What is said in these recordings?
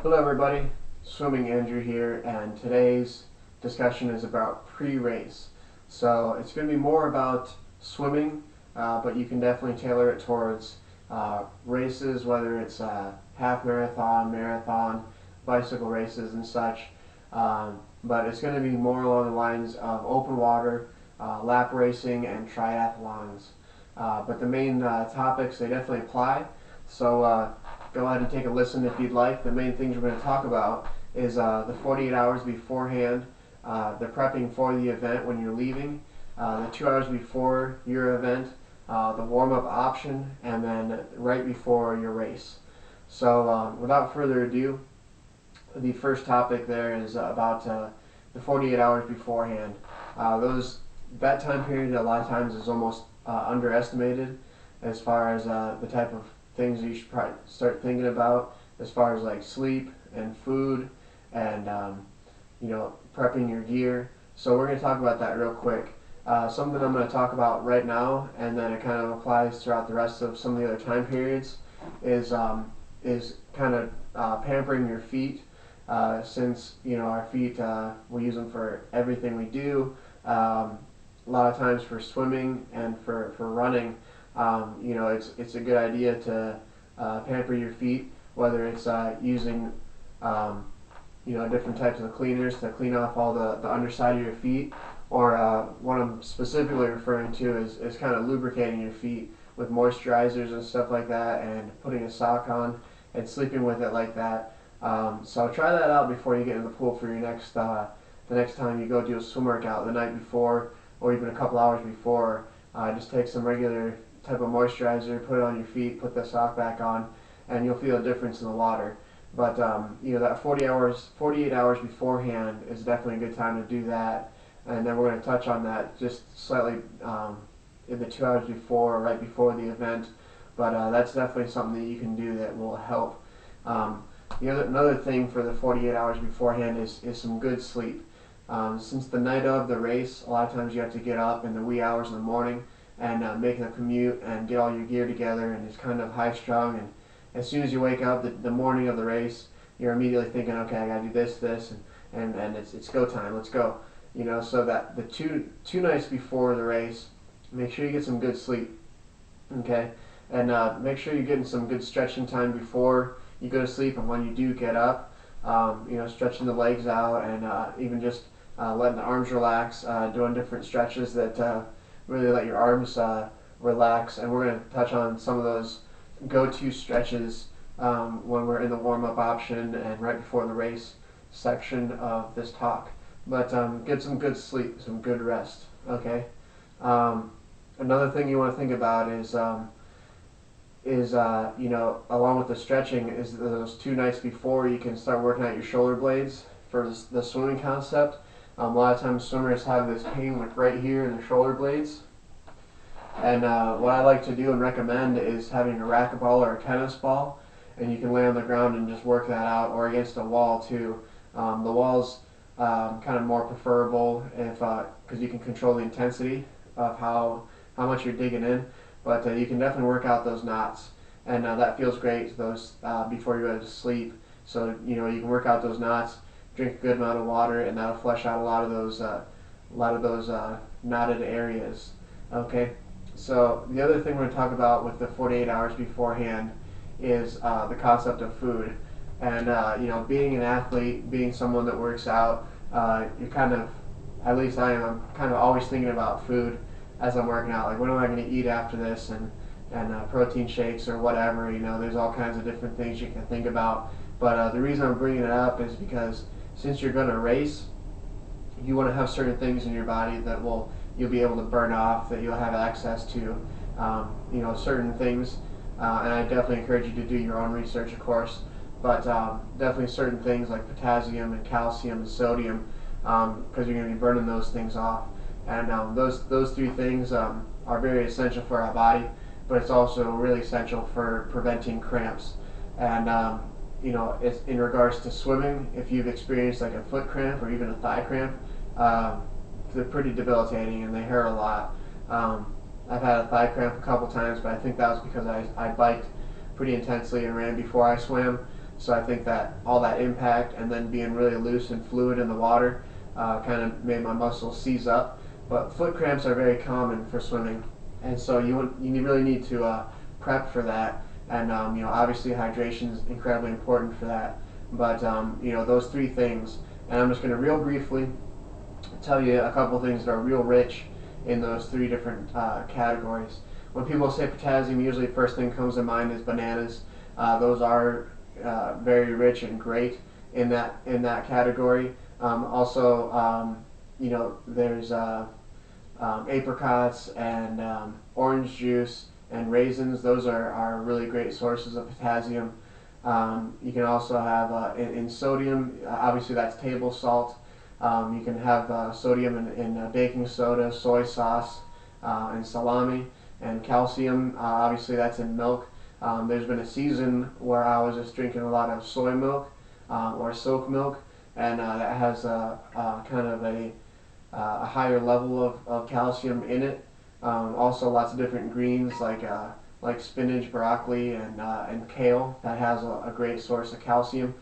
Hello everybody, Swimming Andrew here, and today's discussion is about pre-race. So it's going to be more about swimming, but you can definitely tailor it towards races, whether it's half marathon, marathon, bicycle races and such. But it's going to be more along the lines of open water, lap racing, and triathlons. But the main topics, they definitely apply. So go ahead and take a listen if you'd like. The main things we're going to talk about is the 48 hours beforehand, the prepping for the event when you're leaving, the 2 hours before your event, the warm-up option, and then right before your race. So without further ado, the first topic there is about the 48 hours beforehand. That time period a lot of times is almost underestimated as far as the type of things you should probably start thinking about as far as like sleep and food and prepping your gear. So we're going to talk about that real quick. Something I'm going to talk about right now, and then it kind of applies throughout the rest of some of the other time periods, is kind of pampering your feet. Since our feet, we use them for everything we do. A lot of times for swimming and for running. It's a good idea to pamper your feet, whether it's using different types of cleaners to clean off all the underside of your feet, or what I'm specifically referring to is kind of lubricating your feet with moisturizers and stuff like that, and putting a sock on and sleeping with it like that. So try that out before you get in the pool for your the next time you go do a swim workout the night before, or even a couple hours before. Just take some regular type of moisturizer, put it on your feet, put the sock back on, and you'll feel a difference in the water. But that 48 hours beforehand is definitely a good time to do that. And then we're going to touch on that just slightly in the 2 hours before, right before the event. But that's definitely something that you can do that will help. Another thing for the 48 hours beforehand is some good sleep. Since the night of the race, a lot of times you have to get up in the wee hours in the morning and make the commute and get all your gear together, and it's kind of high strung, and as soon as you wake up the morning of the race, you're immediately thinking, okay, I gotta do this, and it's go time, let's go. So that the two nights before the race, make sure you get some good sleep, okay? And make sure you're getting some good stretching time before you go to sleep, and when you do get up, stretching the legs out, and even just letting the arms relax, doing different stretches that really let your arms relax. And we're going to touch on some of those go-to stretches when we're in the warm-up option and right before the race section of this talk. But get some good sleep, some good rest, okay? Another thing you want to think about is along with the stretching, is those 2 nights before you can start working out your shoulder blades for the swimming concept. A lot of times swimmers have this pain like right here in the shoulder blades. And what I like to do and recommend is having a racquetball or a tennis ball, and you can lay on the ground and just work that out, or against a wall too. The wall's kind of more preferable because you can control the intensity of how much you're digging in. But you can definitely work out those knots, and that feels great before you go to sleep. So you can work out those knots, drink a good amount of water, and that'll flush out a lot of those knotted areas. Okay. So the other thing we're going to talk about with the 48 hours beforehand is the concept of food. And being an athlete, being someone that works out, you're kind of, at least I am, I'm kind of always thinking about food as I'm working out. Like, what am I going to eat after this? And protein shakes or whatever. There's all kinds of different things you can think about. But the reason I'm bringing it up is because since you're going to race, you want to have certain things in your body that you'll be able to burn off, that you'll have access to, certain things. And I definitely encourage you to do your own research, of course. But definitely certain things like potassium and calcium and sodium, because you're going to be burning those things off. And those 3 things are very essential for our body, but it's also really essential for preventing cramps. And it's in regards to swimming, if you've experienced like a foot cramp or even a thigh cramp, they're pretty debilitating and they hurt a lot. I've had a thigh cramp a couple times, but I think that was because I biked pretty intensely and ran before I swam. So I think that all that impact and then being really loose and fluid in the water kind of made my muscles seize up. But foot cramps are very common for swimming, and so you really need to prep for that. And obviously hydration is incredibly important for that. But those three things, and I'm just going to real briefly tell you a couple things that are real rich in those three different categories. When people say potassium, usually first thing comes to mind is bananas. Those are very rich and great in that category. There's apricots and orange juice and raisins. Those are really great sources of potassium. You can also have in sodium, obviously that's table salt. You can have sodium in baking soda, soy sauce, and salami. And calcium, obviously that's in milk. There's been a season where I was just drinking a lot of soy milk or silk milk, and that has kind of a higher level of calcium in it. Also, lots of different greens like spinach, broccoli, and kale. That has a great source of calcium.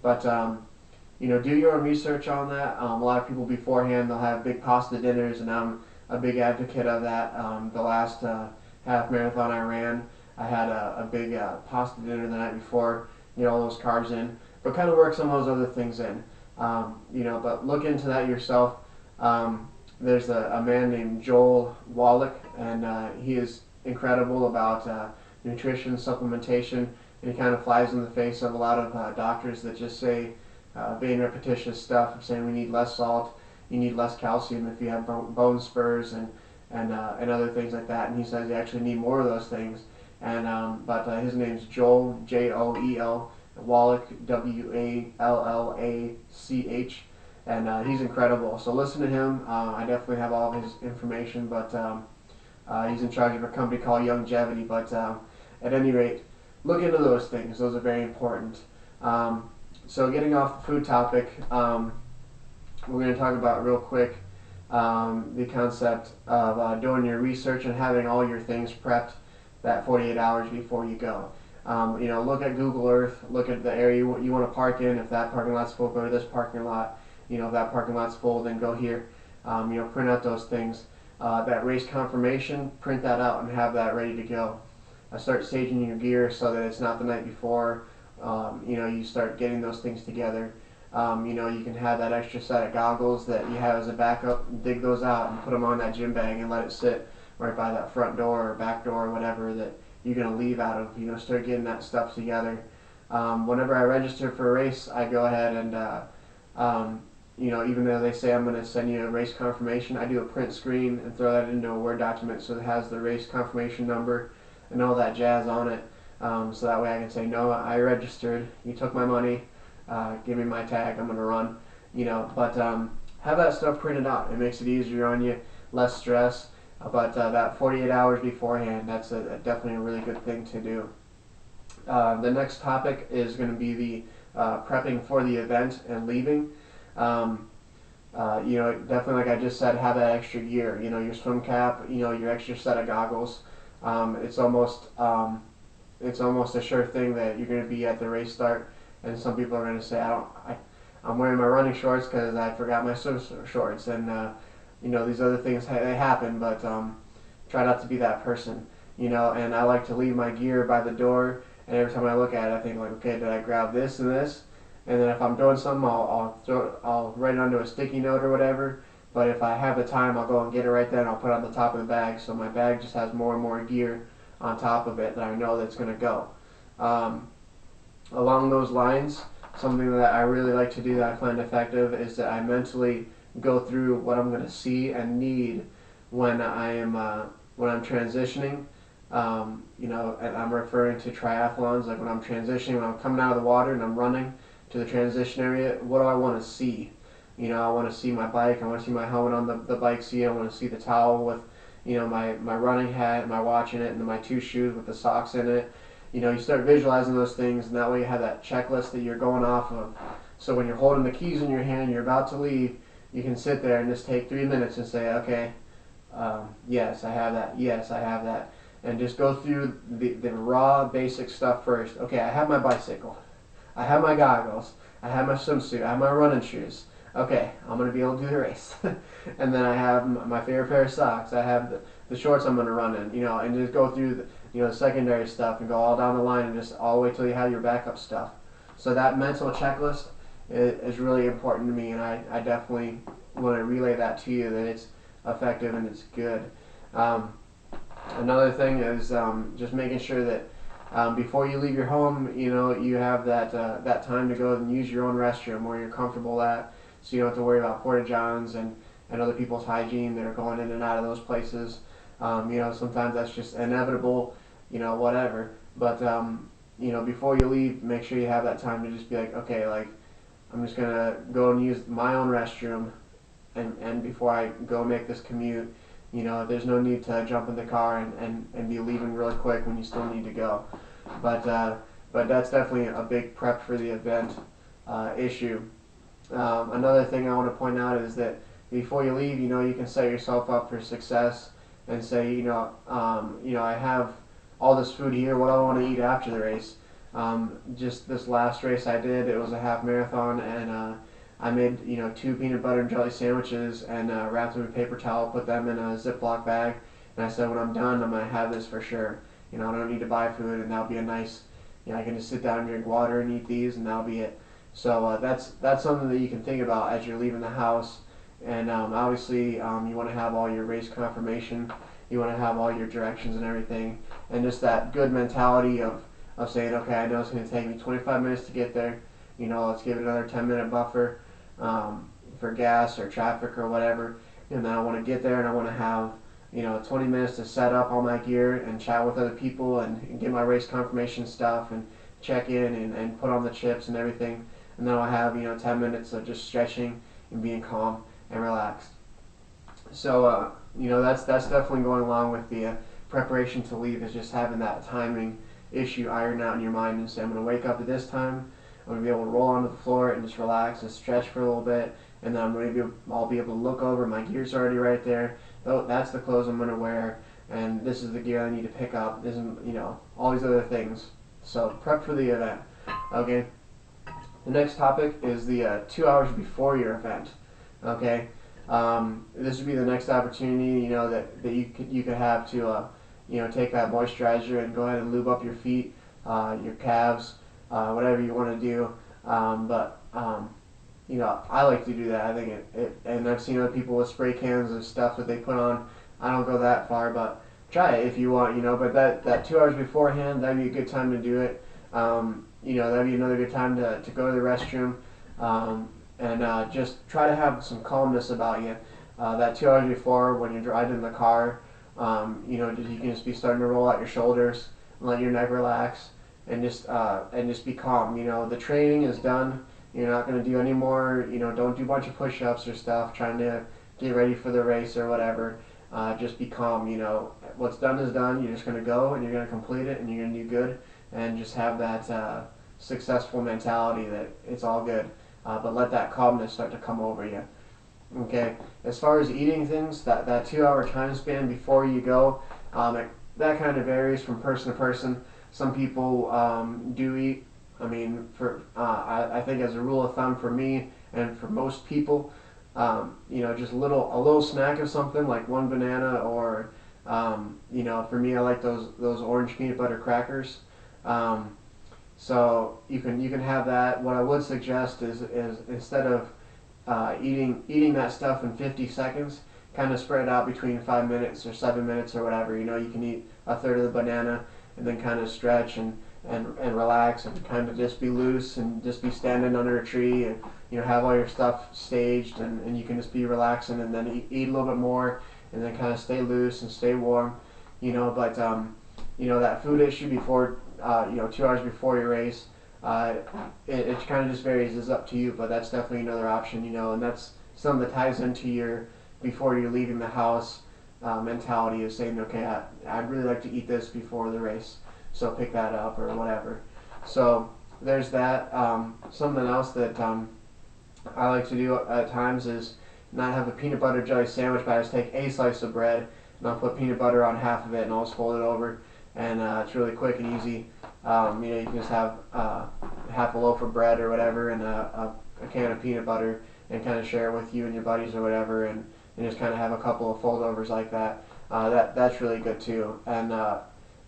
But do your own research on that. A lot of people beforehand they'll have big pasta dinners, and I'm a big advocate of that. The last half marathon I ran, I had a big pasta dinner the night before. All those carbs in, but kind of work some of those other things in. But look into that yourself. There's a man named Joel Wallach, and he is incredible about nutrition, supplementation, and he kind of flies in the face of a lot of doctors that just say vain, repetitious stuff of saying we need less salt, you need less calcium if you have bone spurs and other things like that. And he says you actually need more of those things. But his name's Joel, Joel, Wallach, Wallach, and he's incredible. So listen to him. I definitely have all of his information, but he's in charge of a company called Longevity. But at any rate, look into those things. Those are very important. So getting off the food topic, we're going to talk about real quick the concept of doing your research and having all your things prepped that 48 hours before you go. Look at Google Earth, look at the area you want to park in. If that parking lot's full, go to this parking lot. If that parking lot's full, then go here. Print out those things. That race confirmation, print that out and have that ready to go. Start staging your gear so that it's not the night before. You start getting those things together. You can have that extra set of goggles that you have as a backup, dig those out and put them on that gym bag and let it sit right by that front door or back door or whatever that you're going to leave out of. Start getting that stuff together. Whenever I register for a race, I go ahead and, even though they say I'm going to send you a race confirmation, I do a print screen and throw that into a Word document so it has the race confirmation number and all that jazz on it. So that way I can say, no, I registered, you took my money, give me my tag, I'm going to run. But have that stuff printed out. It makes it easier on you, less stress. But that 48 hours beforehand, that's definitely a really good thing to do. The next topic is going to be the prepping for the event and leaving. Definitely, like I just said, have that extra gear. Your swim cap, your extra set of goggles. It's almost a sure thing that you're going to be at the race start, and some people are going to say, I'm wearing my running shorts because I forgot my swim shorts, and these other things they happen, but try not to be that person. And I like to leave my gear by the door, and every time I look at it, I think like, okay, did I grab this and this? And then if I'm doing something, I'll write it onto a sticky note or whatever. But if I have the time, I'll go and get it right then. I'll put it on the top of the bag, so my bag just has more and more gear on top of it that I know that's going to go. Along those lines, something that I really like to do that I find effective is that I mentally go through what I'm going to see and need when I'm transitioning. And I'm referring to triathlons, like when I'm transitioning, when I'm coming out of the water and I'm running to the transition area. What do I want to see? I want to see my bike. I want to see my helmet on the bike seat. I want to see the towel with my running hat, my watch in it, and my two shoes with the socks in it. You start visualizing those things, and that way you have that checklist that you're going off of. So when you're holding the keys in your hand, you're about to leave, you can sit there and just take 3 minutes and say, okay, yes, I have that. Yes, I have that. And just go through the raw basic stuff first. Okay, I have my bicycle. I have my goggles, I have my swimsuit, I have my running shoes. Okay, I'm gonna be able to do the race. And then I have my favorite pair of socks. I have the shorts I'm gonna run in, and just go through the secondary stuff and go all down the line and just all the way till you have your backup stuff. So that mental checklist is really important to me, and I definitely want to relay that to you, that it's effective and it's good. Another thing is just making sure that before you leave your home, you have that time to go and use your own restroom where you're comfortable at, so you don't have to worry about porta johns and other people's hygiene that are going in and out of those places. Sometimes that's just inevitable, whatever. But before you leave, make sure you have that time to just be like, okay, like I'm just gonna go and use my own restroom, and before I go make this commute, there's no need to jump in the car and be leaving really quick when you still need to go. But that's definitely a big prep for the event issue. Another thing I want to point out is that before you leave, you can set yourself up for success and say, I have all this food here. What do I want to eat after the race? Just this last race I did, it was a half marathon, and I made 2 peanut butter and jelly sandwiches and wrapped them in paper towel, put them in a Ziploc bag, and I said when I'm done, I'm gonna have this for sure. I don't need to buy food, and that'll be a nice. I can just sit down and drink water and eat these, and that'll be it. So that's something that you can think about as you're leaving the house. And obviously, you want to have all your race confirmation. You want to have all your directions and everything, and just that good mentality of saying, okay, I know it's going to take me 25 minutes to get there. Let's give it another 10-minute buffer for gas or traffic or whatever. And then I want to get there and I want to have 20 minutes to set up all my gear and chat with other people and get my race confirmation stuff and check in and put on the chips and everything. And then I'll have 10 minutes of just stretching and being calm and relaxed. So that's definitely going along with the preparation to leave, is just having that timing issue ironed out in your mind and say, I'm going to wake up at this time, I'm going to be able to roll onto the floor and just relax and stretch for a little bit, and then I'll be able to look over, my gear's already right there, that's the clothes I'm going to wear, and this is the gear I need to pick up, this is, all these other things. So prep for the event. Okay, the next topic is the 2 hours before your event. Okay, this would be the next opportunity, that you could have to take that moisturizer and go ahead and lube up your feet, your calves, whatever you want to do. I like to do that. I think and I've seen other people with spray cans of stuff that they put on. I don't go that far, but try it if you want, but that 2 hours beforehand, that'd be a good time to do it. That'd be another good time to go to the restroom, and just try to have some calmness about you. That 2 hours before, when you're driving in the car, you can just be starting to roll out your shoulders and let your neck relax, and just be calm. The training is done. You're not going to do any more. Don't do a bunch of push-ups or stuff trying to get ready for the race or whatever. Just be calm. What's done is done. You're just going to go and you're going to complete it and you're going to do good, and just have that successful mentality that it's all good. But let that calmness start to come over you. Okay, as far as eating things, that 2 hour time span before you go, that kind of varies from person to person. Some people do eat. I mean, I think as a rule of thumb for me and for most people, just a little snack of something like one banana, or for me, I like those orange peanut butter crackers. So you can have that. What I would suggest is instead of eating that stuff in 50 seconds, kind of spread it out between 5 minutes or 7 minutes or whatever. You can eat a third of the banana and then kind of stretch and relax and kind of just be loose and just be standing under a tree and have all your stuff staged, and you can just be relaxing and then eat a little bit more and then kind of stay loose and stay warm. But that food issue before 2 hours before your race, it kind of just varies. It's up to you, but that's definitely another option, and that's something that ties into your before you're leaving the house mentality, is saying, okay, I'd really like to eat this before the race, so pick that up or whatever. So there's that. Something else that I like to do at times is not have a peanut butter jelly sandwich, but I just take a slice of bread and I'll put peanut butter on half of it and I'll just fold it over, and it's really quick and easy. You can just have half a loaf of bread or whatever and a can of peanut butter and kind of share it with you and your buddies or whatever, and just kind of have a couple of foldovers like that. That's really good too. And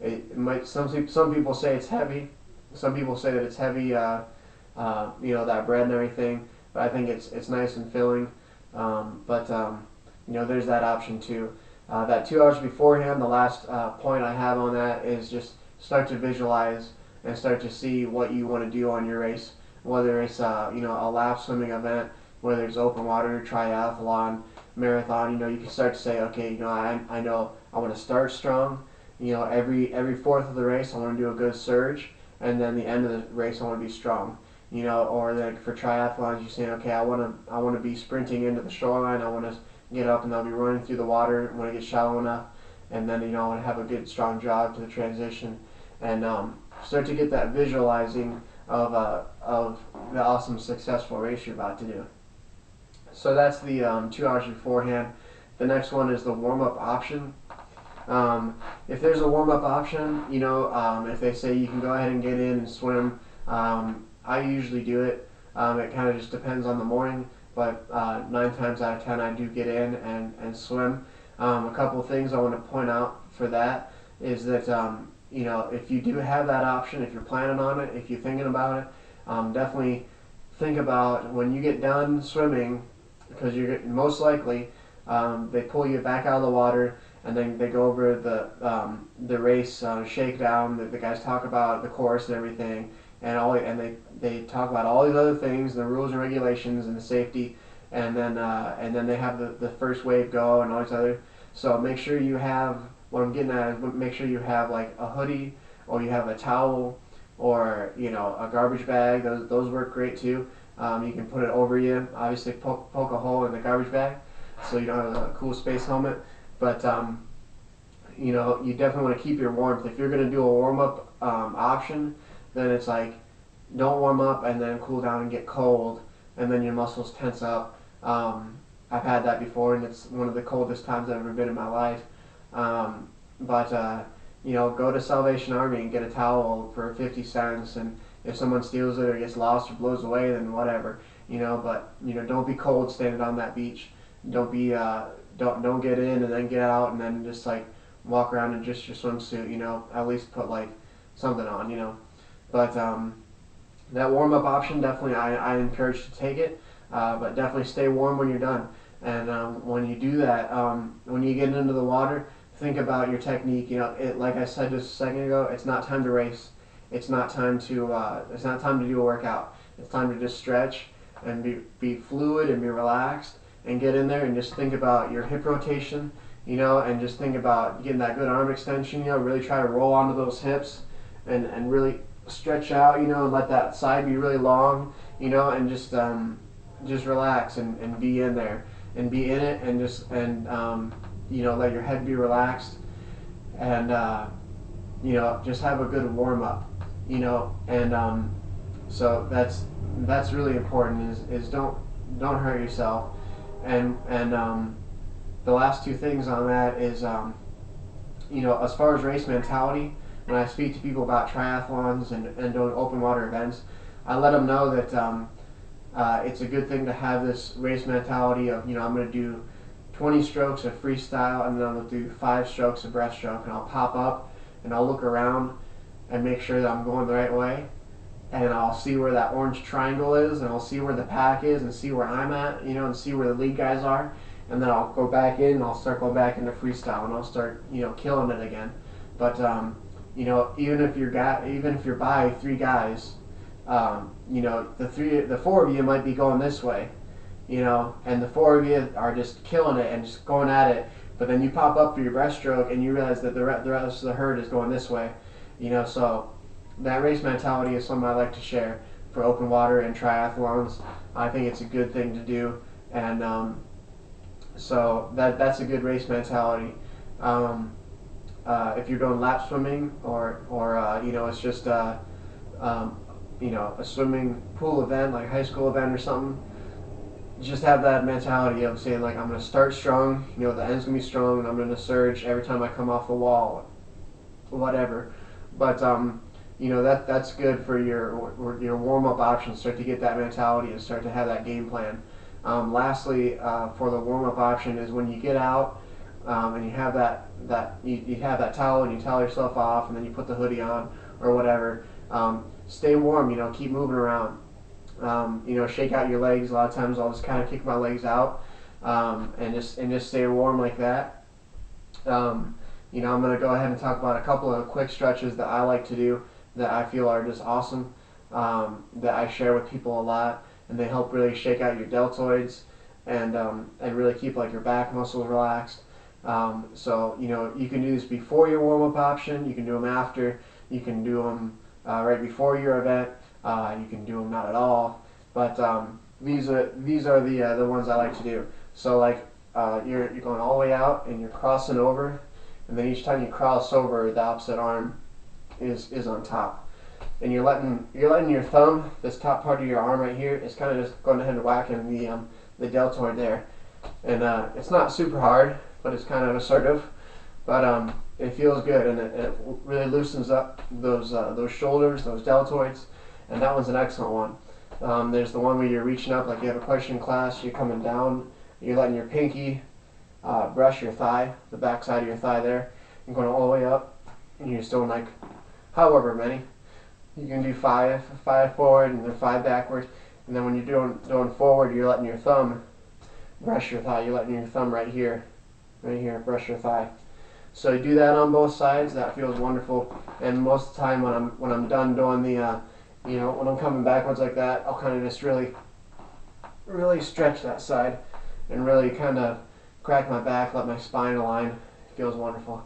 it might some people say it's heavy. Some people say that it's heavy, that bread and everything. But I think it's nice and filling. There's that option too. That 2 hours beforehand, the last point I have on that is just start to visualize and start to see what you want to do on your race. Whether it's a lap swimming event, whether it's open water, triathlon, marathon, you can start to say, okay, I know I want to start strong. Every fourth of the race I want to do a good surge, and then the end of the race I want to be strong. Or like for triathlons, you're saying, okay, I want to be sprinting into the shoreline. I want to get up and I'll be running through the water when it gets shallow enough, and then I want to have a good strong jog to the transition, and start to get that visualizing of the awesome successful race you're about to do. So that's the 2 hours beforehand. The next one is the warm-up option. If there's a warm-up option, if they say you can go ahead and get in and swim, I usually do it. It kind of just depends on the morning, but 9 times out of 10 I do get in and swim. A couple of things I want to point out for that is that if you do have that option, if you're planning on it, if you're thinking about it, definitely think about when you get done swimming, because you're most likely they pull you back out of the water and then they go over the race shakedown that the guys talk about, the course and everything, and they talk about all these other things, the rules and regulations and the safety, and then they have the first wave go and all these other. So make sure you have, what I'm getting at is make sure you have like a hoodie, or you have a towel, or a garbage bag. Those work great too. You can put it over you. Obviously, poke a hole in the garbage bag, so you don't have a cool space helmet. But you definitely want to keep your warmth. If you're going to do a warm up option, then it's like, don't warm up and then cool down and get cold, and then your muscles tense up. I've had that before, and it's one of the coldest times I've ever been in my life. Go to Salvation Army and get a towel for 50 cents, and if someone steals it or gets lost or blows away, then whatever. Don't be cold standing on that beach. Don't be don't get in and then get out and then just like walk around in just your swimsuit. At least put like something on. But that warm up option, definitely I encourage you to take it. But definitely stay warm when you're done. And when you do that, when you get into the water, think about your technique. Like I said just a second ago, it's not time to race. It's not time to do a workout. It's time to just stretch and be fluid and be relaxed and get in there and just think about your hip rotation, and just think about getting that good arm extension. Really try to roll onto those hips and really stretch out, and let that side be really long, and just relax and be in there and be in it, and let your head be relaxed, and just have a good warm up, and so that's really important is don't hurt yourself, and the last two things on that is as far as race mentality, when I speak to people about triathlons and doing open water events, I let them know that it's a good thing to have this race mentality of, I'm going to do 20 strokes of freestyle, and then I'm going to do 5 strokes of breaststroke, and I'll pop up and I'll look around and make sure that I'm going the right way, and I'll see where that orange triangle is, and I'll see where the pack is, and see where I'm at, and see where the lead guys are, and then I'll go back in and I'll start going back into freestyle, and I'll start killing it again. But even if you're by 3 guys, the 4 of you might be going this way, and the 4 of you are just killing it and just going at it, but then you pop up for your breaststroke and you realize that the rest of the herd is going this way, so that race mentality is something I like to share for open water and triathlons. I think it's a good thing to do, and so that's a good race mentality. If you're doing lap swimming or it's just a swimming pool event, like a high school event or something, just have that mentality of saying, like, I'm going to start strong, the end's going to be strong, and I'm going to surge every time I come off the wall, whatever. But that's good for your warm up options. Start to get that mentality and start to have that game plan. Lastly, for the warm up option is when you get out and you have you have that towel and you towel yourself off and then you put the hoodie on or whatever. Stay warm. Keep moving around. Shake out your legs. A lot of times I'll just kind of kick my legs out and just stay warm like that. I'm going to go ahead and talk about a couple of quick stretches that I like to do that I feel are just awesome, that I share with people a lot, and they help really shake out your deltoids and really keep like your back muscles relaxed. So you can do this before your warm-up option. You can do them after. You can do them right before your event. You can do them not at all. But these are the ones I like to do. So like you're going all the way out and you're crossing over, and then each time you cross over, the opposite arm is on top, and you're letting your thumb, this top part of your arm right here, is kind of just going ahead and whacking the deltoid there, and it's not super hard, but it's kind of assertive, but it feels good, and it really loosens up those shoulders, those deltoids, and that one's an excellent one. There's the one where you're reaching up, like you have a question in class, you're coming down, you're letting your pinky brush your thigh, the back side of your thigh there, and going all the way up, and you're still like however many. You can do five forward and then 5 backward, and then when you're doing forward, you're letting your thumb brush your thigh. You're letting your thumb right here brush your thigh. So you do that on both sides. That feels wonderful. And most of the time when I'm done doing the when I'm coming backwards like that, I'll kind of just really stretch that side and really kind of crack my back, let my spine align. It feels wonderful.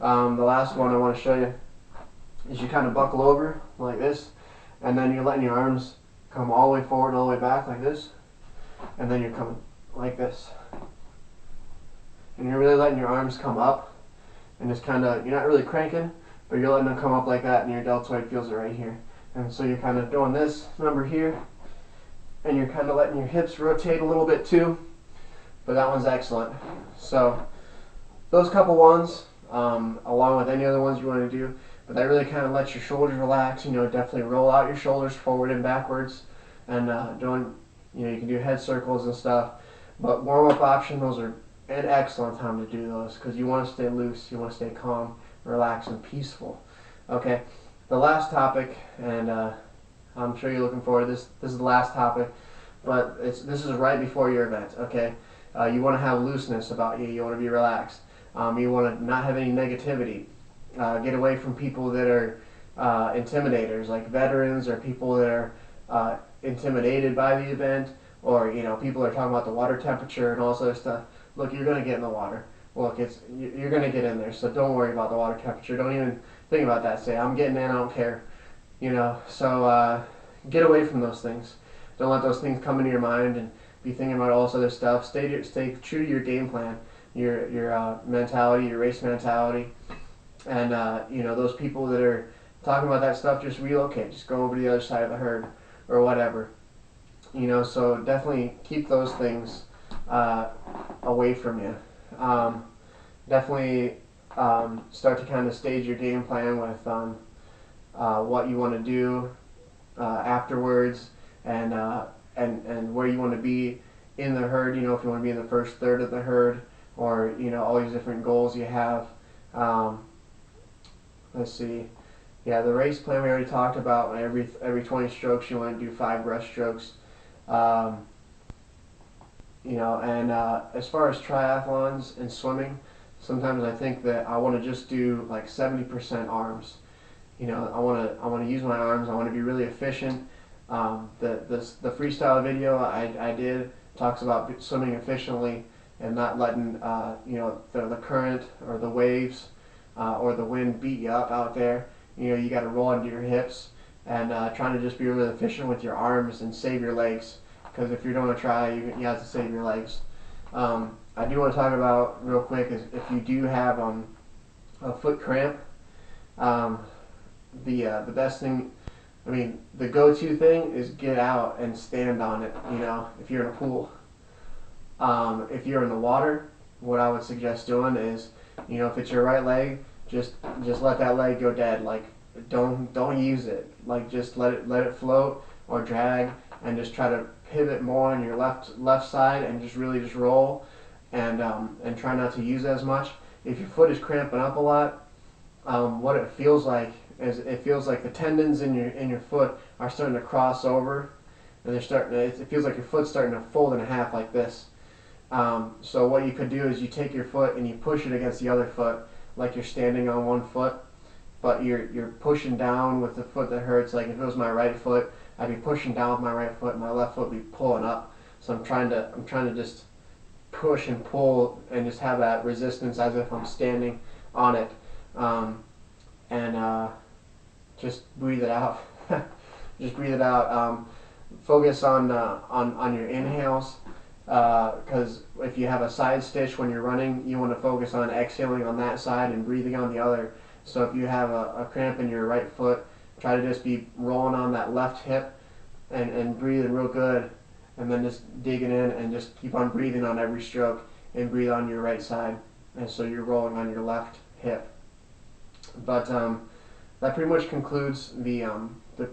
The last one I want to show you is you kind of buckle over like this, and then you're letting your arms come all the way forward and all the way back like this, and then you're coming like this. And you're really letting your arms come up, and just kind of, you're not really cranking, but you're letting them come up like that, and your deltoid feels it right here. And so you're kind of doing this number here, and you're kind of letting your hips rotate a little bit too, but that one's excellent. So those couple ones, along with any other ones you want to do, but that really kind of lets your shoulders relax. Definitely roll out your shoulders forward and backwards, and you can do head circles and stuff. But warm-up option, those are an excellent time to do those, because you want to stay loose, you want to stay calm, relaxed, and peaceful. Okay, the last topic, and I'm sure you're looking forward to this. This is the last topic, but this is right before your event. Okay, you want to have looseness about you. You want to be relaxed. You want to not have any negativity. Get away from people that are intimidators, like veterans, or people that are intimidated by the event, or people that are talking about the water temperature and all this other stuff. Look, you're going to get in the water. Look, you're going to get in there, so don't worry about the water temperature. Don't even think about that. Say, I'm getting in, I don't care. So get away from those things. Don't let those things come into your mind and be thinking about all this other stuff. Stay true to your game plan, your mentality, your race mentality. And those people that are talking about that stuff, just relocate, just go over to the other side of the herd or whatever. So definitely keep those things away from you. Definitely start to kind of stage your game plan with what you want to do afterwards, and where you want to be in the herd. If you want to be in the first third of the herd, or all these different goals you have. Let's see. Yeah, the race plan we already talked about. Every 20 strokes, you want to do 5 breaststrokes. And as far as triathlons and swimming, sometimes I think that I want to just do like 70% arms. I want to use my arms. I want to be really efficient. The freestyle video I did talks about swimming efficiently and not letting the current or the waves or the wind beat you up out there. You got to roll into your hips, and trying to just be really efficient with your arms and save your legs, because if you're doing a try, you have to save your legs. I do want to talk about real quick is if you do have a foot cramp, the best thing, the go-to thing is get out and stand on it. If you're in a pool, if you're in the water, what I would suggest doing is, if it's your right leg, just let that leg go dead, like don't use it. Like just let it float or drag, and just try to pivot more on your left side, and just really just roll, and try not to use it as much. If your foot is cramping up a lot, what it feels like is it feels like the tendons in your foot are starting to cross over, and it feels like your foot's starting to fold in half like this. So what you could do is you take your foot and you push it against the other foot, like you're standing on one foot, but you're pushing down with the foot that hurts. Like if it was my right foot, I'd be pushing down with my right foot, and my left foot would be pulling up. So I'm trying to just push and pull and just have that resistance as if I'm standing on it, and just breathe it out. Just breathe it out. Focus on your inhales, because if you have a side stitch when you're running, you want to focus on exhaling on that side and breathing on the other. So if you have a cramp in your right foot, try to just be rolling on that left hip, and breathing real good, and then just digging in and just keep on breathing on every stroke, and breathe on your right side, and so you're rolling on your left hip. But that pretty much concludes the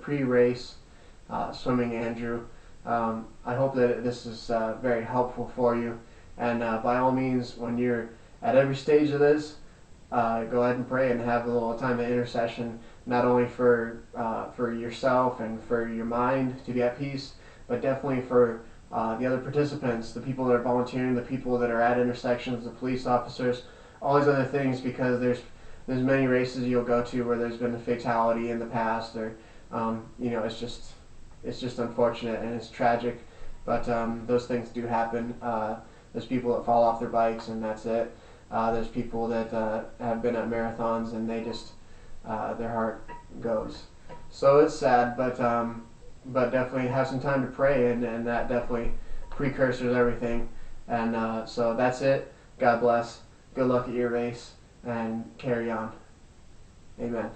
pre-race swimming, Andrew. I hope that this is very helpful for you, and by all means, when you're at every stage of this, go ahead and pray and have a little time of intercession, not only for yourself and for your mind to be at peace, but definitely for the other participants, the people that are volunteering, the people that are at intersections, the police officers, all these other things, because there's many races you'll go to where there's been a fatality in the past, or it's just unfortunate and it's tragic, but those things do happen. There's people that fall off their bikes and that's it. There's people that have been at marathons and they just their heart goes. So it's sad, but definitely have some time to pray, and that definitely precursors everything. And so that's it. God bless. Good luck at your race, and carry on. Amen.